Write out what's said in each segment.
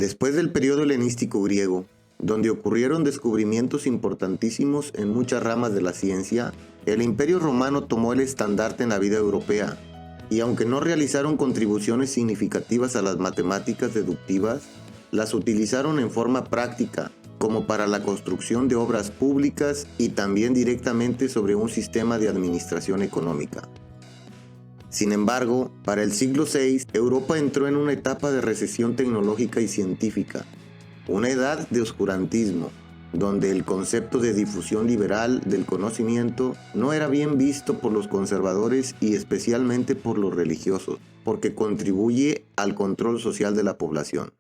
Después del periodo helenístico griego, donde ocurrieron descubrimientos importantísimos en muchas ramas de la ciencia, el Imperio Romano tomó el estandarte en la vida europea, y aunque no realizaron contribuciones significativas a las matemáticas deductivas, las utilizaron en forma práctica, como para la construcción de obras públicas y también directamente sobre un sistema de administración económica. Sin embargo, para el siglo VI, Europa entró en una etapa de recesión tecnológica y científica, una edad de oscurantismo, donde el concepto de difusión liberal del conocimiento no era bien visto por los conservadores y especialmente por los religiosos, porque contribuye al control social de la población.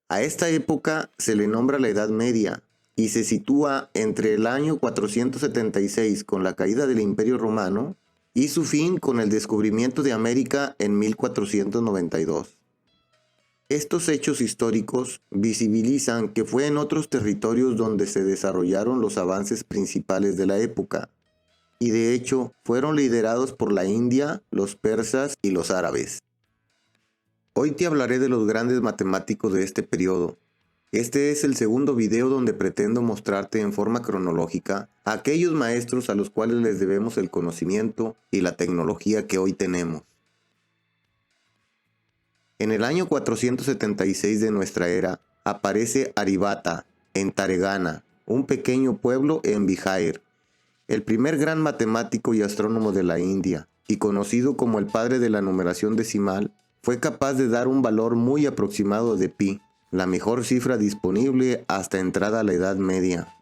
A esta época se le nombra la Edad Media y se sitúa entre el año 476 con la caída del Imperio Romano y su fin con el descubrimiento de América en 1492. Estos hechos históricos visibilizan que fue en otros territorios donde se desarrollaron los avances principales de la época, y de hecho fueron liderados por la India, los persas y los árabes. Hoy te hablaré de los grandes matemáticos de este periodo. Este es el segundo video donde pretendo mostrarte en forma cronológica a aquellos maestros a los cuales les debemos el conocimiento y la tecnología que hoy tenemos. En el año 476 de nuestra era, aparece Aryabhata, en Taregana, un pequeño pueblo en Bihar, el primer gran matemático y astrónomo de la India, y conocido como el padre de la numeración decimal, fue capaz de dar un valor muy aproximado de pi, la mejor cifra disponible hasta entrada a la Edad Media.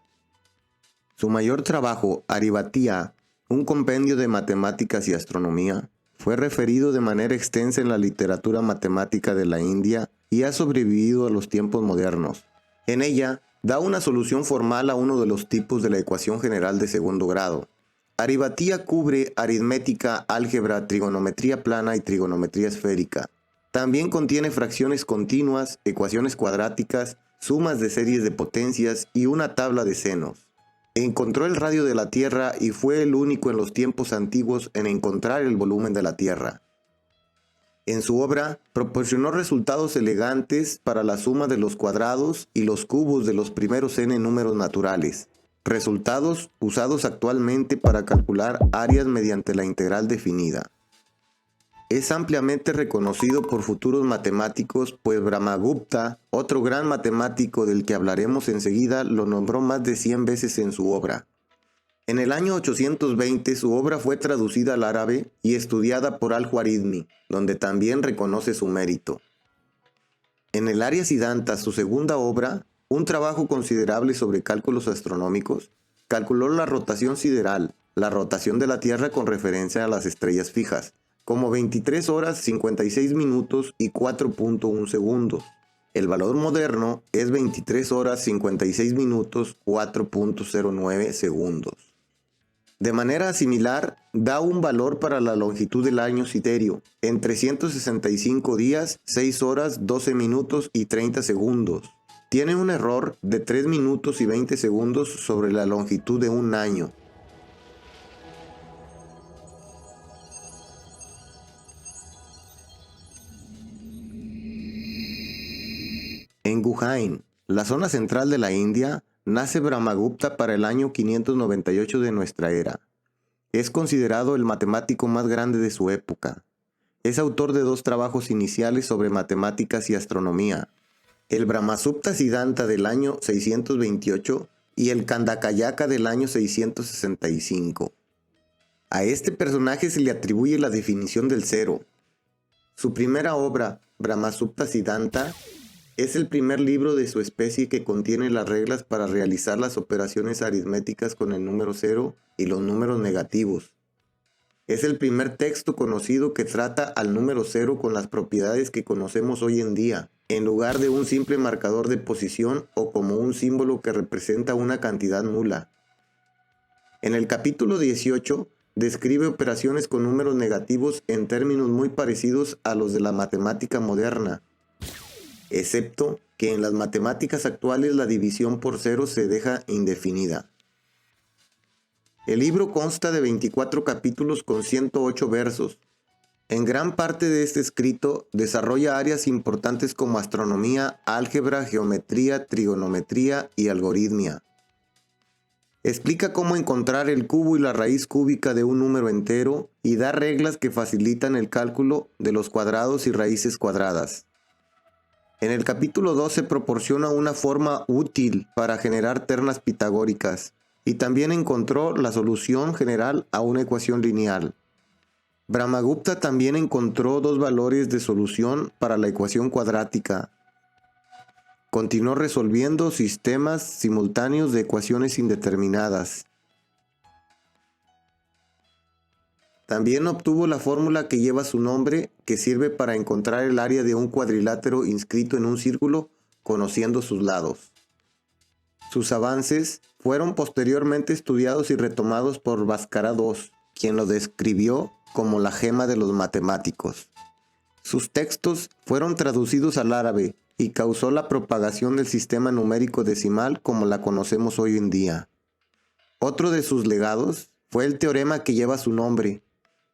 Su mayor trabajo, Aryabhatiya, un compendio de matemáticas y astronomía, fue referido de manera extensa en la literatura matemática de la India y ha sobrevivido a los tiempos modernos. En ella, da una solución formal a uno de los tipos de la ecuación general de segundo grado. Aryabhatiya cubre aritmética, álgebra, trigonometría plana y trigonometría esférica. También contiene fracciones continuas, ecuaciones cuadráticas, sumas de series de potencias y una tabla de senos. Encontró el radio de la Tierra y fue el único en los tiempos antiguos en encontrar el volumen de la Tierra. En su obra, proporcionó resultados elegantes para la suma de los cuadrados y los cubos de los primeros n números naturales, resultados usados actualmente para calcular áreas mediante la integral definida. Es ampliamente reconocido por futuros matemáticos, pues Brahmagupta, otro gran matemático del que hablaremos enseguida, lo nombró más de 100 veces en su obra. En el año 820 su obra fue traducida al árabe y estudiada por Al-Khwarizmi, donde también reconoce su mérito. En el Arya Siddhanta, su segunda obra, un trabajo considerable sobre cálculos astronómicos, calculó la rotación sideral, la rotación de la Tierra con referencia a las estrellas fijas, como 23 horas 56 minutos y 4.1 segundos. El valor moderno es 23 horas 56 minutos 4.09 segundos. De manera similar, da un valor para la longitud del año siderio, en 365 días, 6 horas 12 minutos y 30 segundos. Tiene un error de 3 minutos y 20 segundos sobre la longitud de un año. En Ujjain, la zona central de la India, nace Brahmagupta para el año 598 de nuestra era. Es considerado el matemático más grande de su época. Es autor de 2 trabajos iniciales sobre matemáticas y astronomía, el Brahmasupta Siddhanta del año 628 y el Kandakayaka del año 665. A este personaje se le atribuye la definición del cero. Su primera obra, Brahmasupta Siddhanta, es el primer libro de su especie que contiene las reglas para realizar las operaciones aritméticas con el número 0 y los números negativos. Es el primer texto conocido que trata al número 0 con las propiedades que conocemos hoy en día, en lugar de un simple marcador de posición o como un símbolo que representa una cantidad nula. En el capítulo 18, describe operaciones con números negativos en términos muy parecidos a los de la matemática moderna, excepto que en las matemáticas actuales la división por cero se deja indefinida. El libro consta de 24 capítulos con 108 versos. En gran parte de este escrito desarrolla áreas importantes como astronomía, álgebra, geometría, trigonometría y algoritmia. Explica cómo encontrar el cubo y la raíz cúbica de un número entero y da reglas que facilitan el cálculo de los cuadrados y raíces cuadradas. En el capítulo 2 se proporciona una forma útil para generar ternas pitagóricas y también encontró la solución general a una ecuación lineal. Brahmagupta también encontró dos valores de solución para la ecuación cuadrática. Continuó resolviendo sistemas simultáneos de ecuaciones indeterminadas. También obtuvo la fórmula que lleva su nombre, que sirve para encontrar el área de un cuadrilátero inscrito en un círculo, conociendo sus lados. Sus avances fueron posteriormente estudiados y retomados por Bhaskara II, quien lo describió como la gema de los matemáticos. Sus textos fueron traducidos al árabe y causó la propagación del sistema numérico decimal como la conocemos hoy en día. Otro de sus legados fue el teorema que lleva su nombre.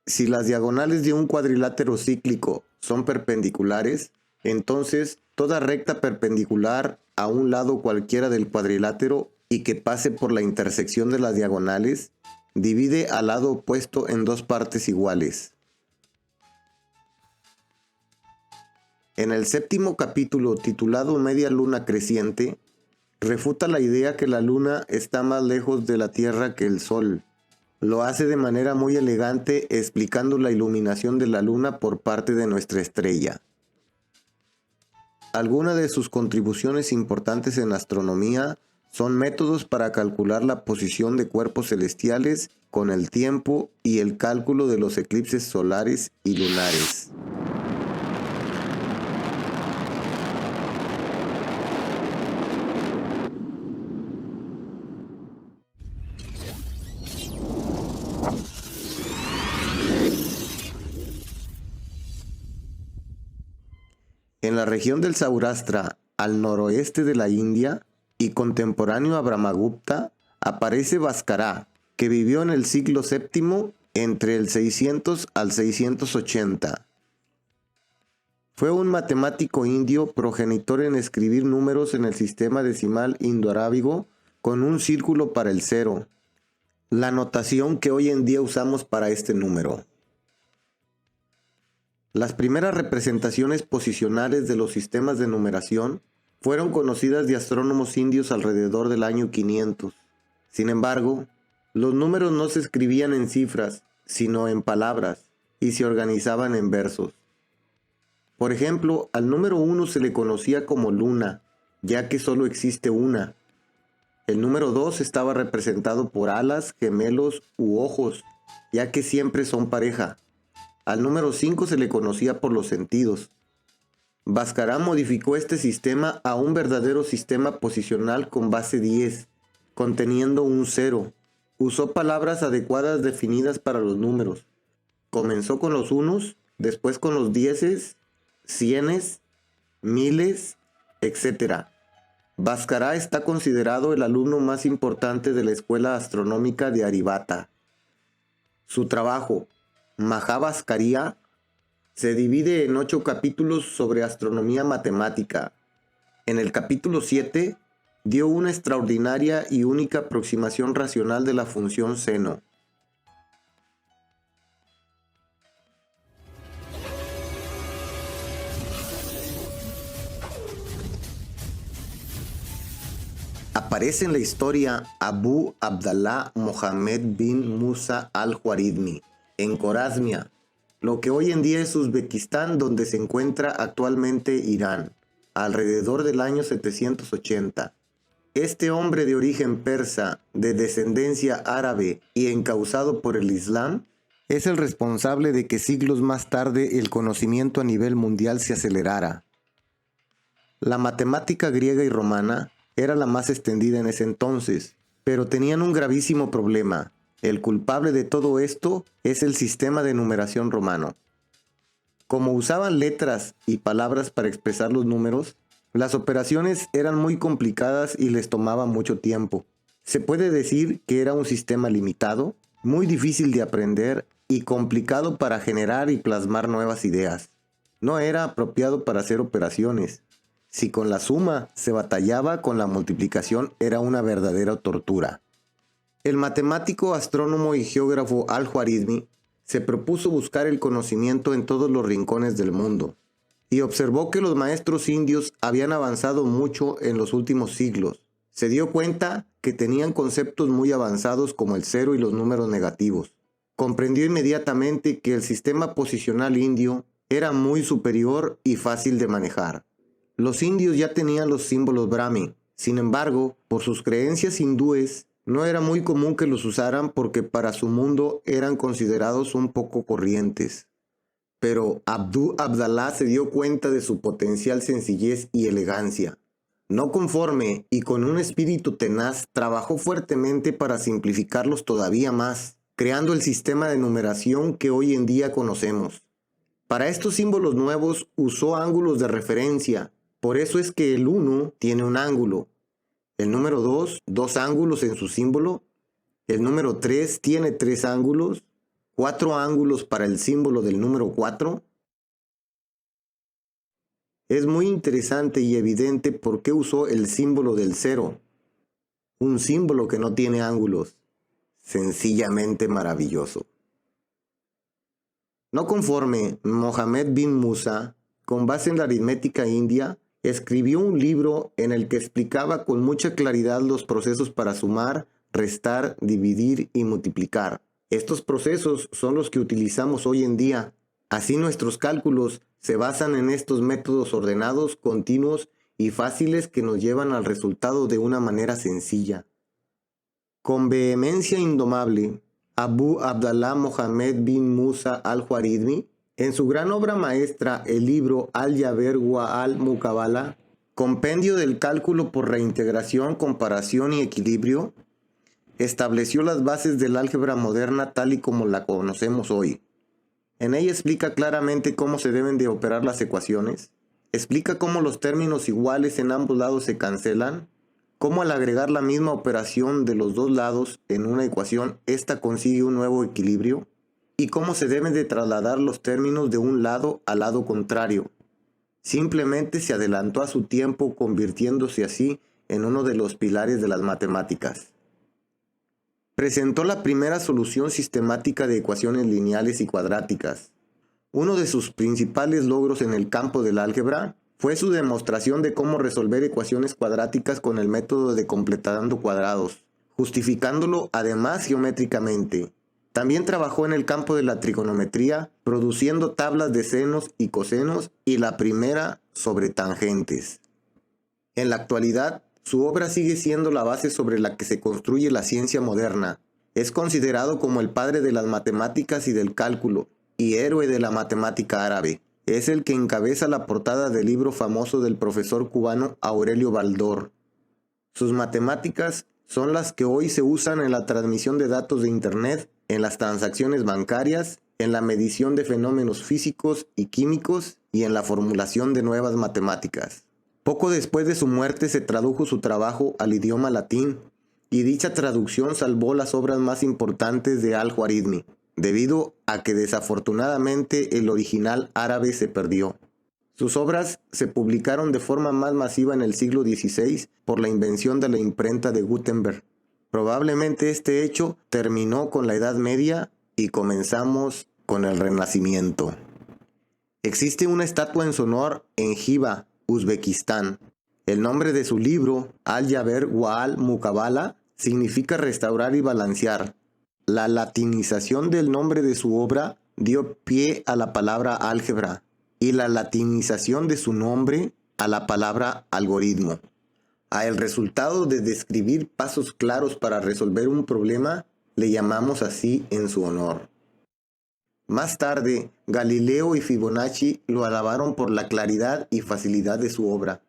Si las diagonales de un cuadrilátero cíclico son perpendiculares, entonces toda recta perpendicular a un lado cualquiera del cuadrilátero y que pase por la intersección de las diagonales divide al lado opuesto en dos partes iguales. En el séptimo capítulo, titulado Media Luna Creciente, refuta la idea que la Luna está más lejos de la Tierra que el Sol. Lo hace de manera muy elegante explicando la iluminación de la Luna por parte de nuestra estrella. Algunas de sus contribuciones importantes en astronomía son métodos para calcular la posición de cuerpos celestiales con el tiempo y el cálculo de los eclipses solares y lunares. En la región del Saurashtra, al noroeste de la India, y contemporáneo a Brahmagupta, aparece Bhaskara, que vivió en el siglo VII entre el 600 al 680. Fue un matemático indio progenitor en escribir números en el sistema decimal indoarábigo con un círculo para el cero, la notación que hoy en día usamos para este número. Las primeras representaciones posicionales de los sistemas de numeración fueron conocidas de astrónomos indios alrededor del año 500. Sin embargo, los números no se escribían en cifras, sino en palabras, y se organizaban en versos. Por ejemplo, al número 1 se le conocía como luna, ya que solo existe una. El número 2 estaba representado por alas, gemelos u ojos, ya que siempre son pareja. Al número 5 se le conocía por los sentidos. Bhaskara modificó este sistema a un verdadero sistema posicional con base 10, conteniendo un 0. Usó palabras adecuadas definidas para los números. Comenzó con los unos, después con los dieces, cienes, miles, etc. Bhaskara está considerado el alumno más importante de la escuela astronómica de Aryabhata. Su trabajo, Mahabhaskariya, se divide en 8 capítulos sobre astronomía matemática. En el capítulo 7 dio una extraordinaria y única aproximación racional de la función seno. Aparece en la historia Abu Abdallah Mohammed bin Musa al-Khwarizmi, en Khorasmia, lo que hoy en día es Uzbekistán, donde se encuentra actualmente Irán, alrededor del año 780. Este hombre de origen persa, de descendencia árabe y encausado por el Islam, es el responsable de que siglos más tarde el conocimiento a nivel mundial se acelerara. La matemática griega y romana era la más extendida en ese entonces, pero tenían un gravísimo problema. El culpable de todo esto es el sistema de numeración romano. Como usaban letras y palabras para expresar los números, las operaciones eran muy complicadas y les tomaba mucho tiempo. ¿Se puede decir que era un sistema limitado? muy difícil de aprender y complicado para generar y plasmar nuevas ideas. No era apropiado para hacer operaciones. Si con la suma se batallaba, con la multiplicación era una verdadera tortura. El matemático, astrónomo y geógrafo Al-Khwarizmi se propuso buscar el conocimiento en todos los rincones del mundo y observó que los maestros indios habían avanzado mucho en los últimos siglos. Se dio cuenta que tenían conceptos muy avanzados como el cero y los números negativos. Comprendió inmediatamente que el sistema posicional indio era muy superior y fácil de manejar. Los indios ya tenían los símbolos Brahmi. Sin embargo, por sus creencias hindúes, no era muy común que los usaran porque para su mundo eran considerados un poco corrientes. Pero Abdallah se dio cuenta de su potencial sencillez y elegancia. No conforme y con un espíritu tenaz, trabajó fuertemente para simplificarlos todavía más, creando el sistema de numeración que hoy en día conocemos. Para estos símbolos nuevos usó ángulos de referencia, por eso es que el 1 tiene un ángulo, el número 2, dos ángulos en su símbolo, el número 3 tiene 3 ángulos, 4 ángulos para el símbolo del número 4. Es muy interesante y evidente por qué usó el símbolo del 0, un símbolo que no tiene ángulos. Sencillamente maravilloso. No conforme, Mohammed bin Musa, con base en la aritmética india, escribió un libro en el que explicaba con mucha claridad los procesos para sumar, restar, dividir y multiplicar. Estos procesos son los que utilizamos hoy en día. Así nuestros cálculos se basan en estos métodos ordenados, continuos y fáciles que nos llevan al resultado de una manera sencilla. Con vehemencia indomable, Abu Abdallah Mohammed bin Musa al-Khwarizmi, en su gran obra maestra, el libro Al-Jaber wa al-Muqabala, compendio del cálculo por reintegración, comparación y equilibrio, estableció las bases del álgebra moderna tal y como la conocemos hoy. En ella explica claramente cómo se deben de operar las ecuaciones, explica cómo los términos iguales en ambos lados se cancelan, cómo al agregar la misma operación de los dos lados en una ecuación, ésta consigue un nuevo equilibrio, y cómo se deben de trasladar los términos de un lado al lado contrario. Simplemente se adelantó a su tiempo, convirtiéndose así en uno de los pilares de las matemáticas. Presentó la primera solución sistemática de ecuaciones lineales y cuadráticas. Uno de sus principales logros en el campo del álgebra fue su demostración de cómo resolver ecuaciones cuadráticas con el método de completando cuadrados, justificándolo además geométricamente. También trabajó en el campo de la trigonometría, produciendo tablas de senos y cosenos y la primera sobre tangentes. En la actualidad, su obra sigue siendo la base sobre la que se construye la ciencia moderna. Es considerado como el padre de las matemáticas y del cálculo, y héroe de la matemática árabe. Es el que encabeza la portada del libro famoso del profesor cubano Aurelio Baldor. Sus matemáticas son las que hoy se usan en la transmisión de datos de Internet, en las transacciones bancarias, en la medición de fenómenos físicos y químicos y en la formulación de nuevas matemáticas. Poco después de su muerte se tradujo su trabajo al idioma latín y dicha traducción salvó las obras más importantes de Al-Khwarizmi, debido a que desafortunadamente el original árabe se perdió. Sus obras se publicaron de forma más masiva en el siglo XVI por la invención de la imprenta de Gutenberg. Probablemente este hecho terminó con la Edad Media y comenzamos con el Renacimiento. Existe una estatua en su honor en Jiva, Uzbekistán. El nombre de su libro, Al-Jaber wa al-Muqabala, significa restaurar y balancear. La latinización del nombre de su obra dio pie a la palabra álgebra y la latinización de su nombre a la palabra algoritmo. A el resultado de describir pasos claros para resolver un problema, le llamamos así en su honor. Más tarde, Galileo y Fibonacci lo alabaron por la claridad y facilidad de su obra.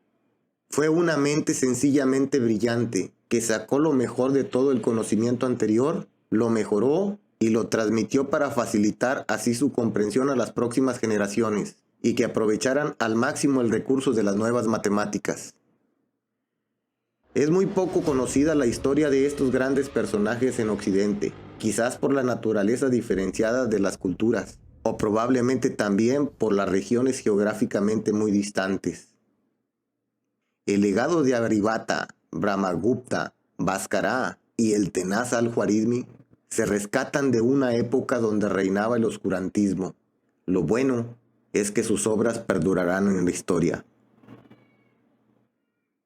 Fue una mente sencillamente brillante, que sacó lo mejor de todo el conocimiento anterior, lo mejoró y lo transmitió para facilitar así su comprensión a las próximas generaciones, y que aprovecharan al máximo el recurso de las nuevas matemáticas. Es muy poco conocida la historia de estos grandes personajes en Occidente. quizás por la naturaleza diferenciada de las culturas, o probablemente también por las regiones geográficamente muy distantes. El legado de Aryabhata, Brahmagupta, Bhaskara y el tenaz al-Khwarizmi se rescatan de una época donde reinaba el oscurantismo. Lo bueno es que sus obras perdurarán en la historia.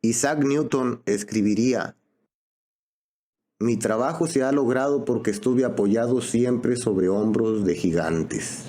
Isaac Newton escribiría: mi trabajo se ha logrado porque estuve apoyado siempre sobre hombros de gigantes.